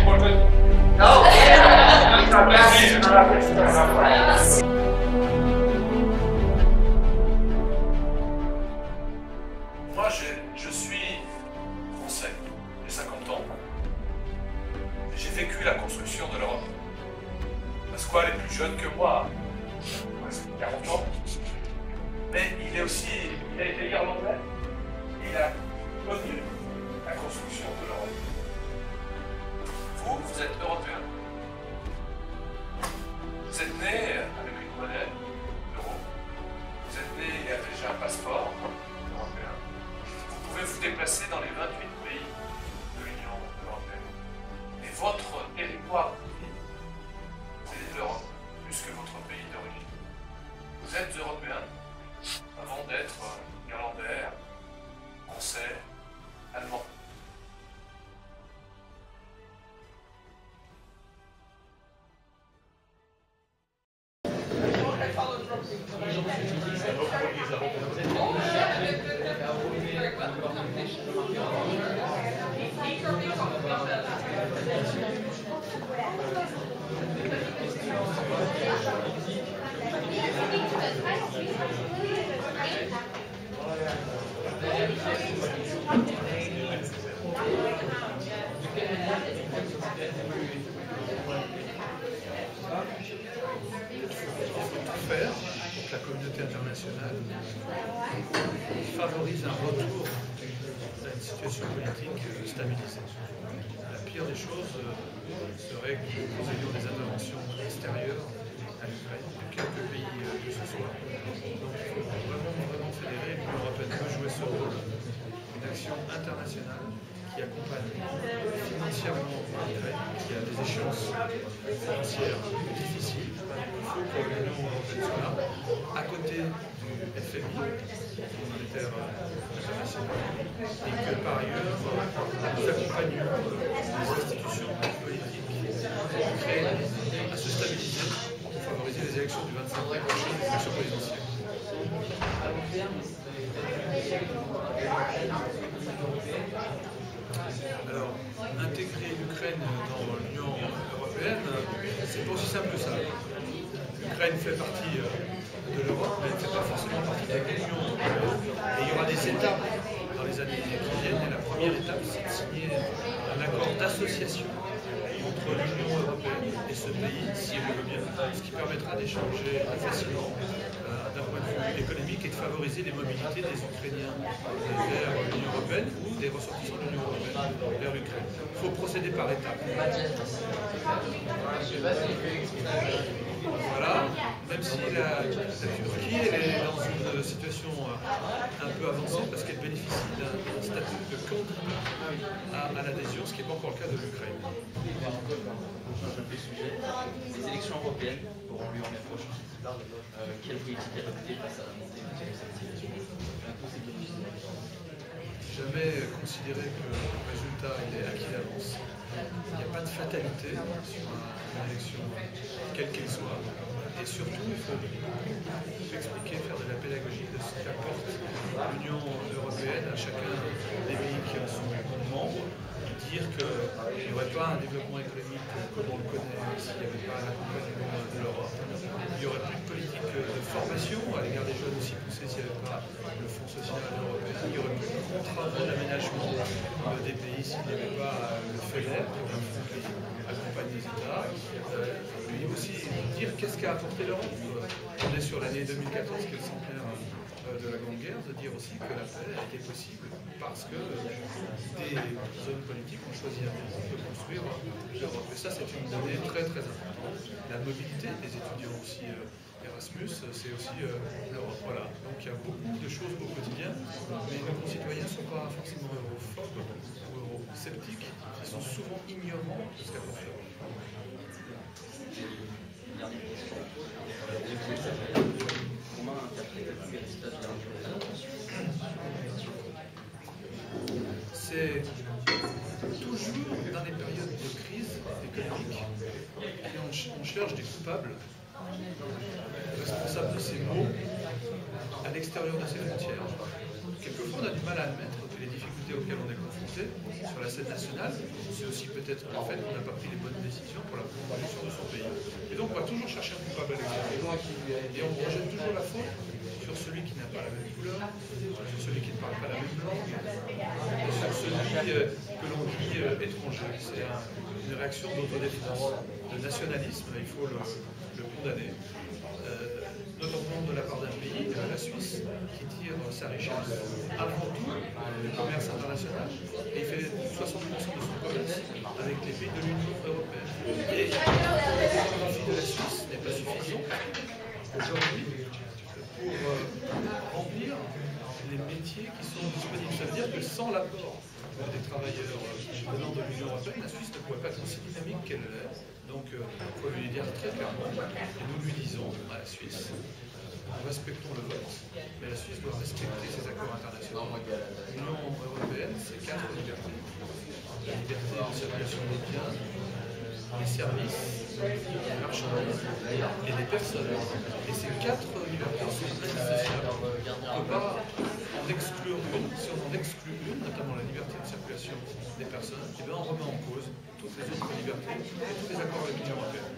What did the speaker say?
Moi, je suis français, j'ai 50 ans. J'ai vécu la construction de l'Europe. Pasquale est plus jeune que moi, presque 40 ans. Mais il a été irlandais. Il a connu la construction de l'Europe. Vous êtes européen. Vous êtes né avec une monnaie, l'euro. Vous êtes né, il y a déjà un passeport européen. Vous pouvez vous déplacer dans les 28 pays de l'Union européenne. Et votre territoire, c'est l'Europe, plus que votre pays d'origine. Vous êtes européen avant d'être irlandais, français, allemand. Faire pour que la communauté internationale favorise un retour à une situation politique stabilisée. La pire des choses serait que nous ayons des interventions extérieures à l'Ukraine, de quelques pays que ce soit. Donc il faut vraiment fédérer. L'Union européenne peut jouer ce rôle d'action internationale qui accompagne financièrement l'Ukraine, qui a des échéances financières difficiles. Il faut que l'Union européenne soit là, à côté du FMI, monétaire international, et que par ailleurs, nous accompagnons les institutions politiques ukrainiennes à se stabiliser pour favoriser les élections du 25 mai prochain, les élections présidentielles. Alors, intégrer l'Ukraine dans l'Union européenne, c'est pas aussi simple que ça. L'Ukraine fait partie de l'Europe, mais elle ne fait pas forcément partie de l'Union européenne. Et il y aura des étapes dans les années qui viennent. Et la première étape, c'est de signer un accord d'association entre l'Union européenne et ce pays, si elle le veut bien, ce qui permettra d'échanger facilement d'un point de vue économique et de favoriser les mobilités des Ukrainiens vers l'Union européenne ou des ressortissants de l'Union européenne vers l'Ukraine. Il faut procéder par étapes. Voilà, même si la Turquie est dans une situation un peu avancée parce qu'elle bénéficie d'un statut de candidat à l'adhésion, ce qui n'est pas encore le cas de l'Ukraine. Les élections européennes auront lieu en mai prochain. Quelle politique adopter face à la montée de cette situation? Jamais considérer que le résultat est acquis d'avance. Il n'y a pas de fatalité sur une élection, quelle qu'elle soit. Et surtout, il faut expliquer, faire de la pédagogie de ce qu'apporte l'Union européenne à chacun des pays qui en sont membres. Dire qu'il n'y aurait pas un développement économique comme on le connaît s'il n'y avait pas l'accompagnement de l'Europe. Il n'y aurait plus de politique de formation à l'égard des jeunes aussi poussée s'il n'y avait pas le Fonds social européen. Il n'y aurait plus de contrat d'aménagement des pays s'il n'y avait pas le FEDER, qui est un fonds qui accompagne les États. Puis aussi dire qu'est-ce qu'a apporté l'Europe. On est sur l'année 2014, qui est le centenaire de la Grande Guerre, de dire aussi que la paix a été possible parce que des hommes politiques ont choisi un moment de construire l'Europe. Et ça, c'est une donnée très très importante. La mobilité des étudiants aussi, Erasmus, c'est aussi l'Europe. Voilà. Donc il y a beaucoup de choses au quotidien, mais nos concitoyens ne sont pas forcément europhobes ou eurosceptiques, ils sont souvent ignorants de ce qu'apporte l'Europe. C'est toujours dans les périodes de crise économique qu'on cherche des coupables responsables de ces maux à l'extérieur de ces frontières. Quelquefois, on a du mal à admettre les difficultés auxquelles on est confronté sur la scène nationale, c'est aussi peut-être le fait qu'on n'a pas pris les bonnes décisions pour la promotion de son pays. Et donc on va toujours chercher un coupable à l'extérieur. Et on rejette toujours la faute sur celui qui n'a pas la même couleur, sur celui qui ne parle pas la même langue, sur celui que l'on dit étranger. C'est une réaction d'autodéfense, de nationalisme, il faut le condamner. Notamment de la part d'un pays, la Suisse, qui tire sa richesse avant tout du commerce international, et il fait 60% de son commerce avec les pays de l'Union européenne. Et la démographie de la Suisse n'est pas suffisante aujourd'hui pour remplir les métiers qui sont disponibles. Ça veut dire que sans l'apport des travailleurs venant de l'Union européenne, la Suisse ne pourrait pas être aussi dynamique qu'elle l'est. Donc, il faut lui dire très clairement, et nous lui disons à la Suisse, nous respectons le vote, mais la Suisse doit respecter ses accords internationaux. L'Union européenne, c'est 4 libertés. La liberté de circulation des biens, des services, des marchandises et des personnes. Et ces 4 libertés sont indissociables. On ne peut pas en exclure une. Si on en exclut une, notamment la liberté de circulation des personnes, eh bien on remet en cause toutes les autres libertés et tous les accords avec l'Union européenne.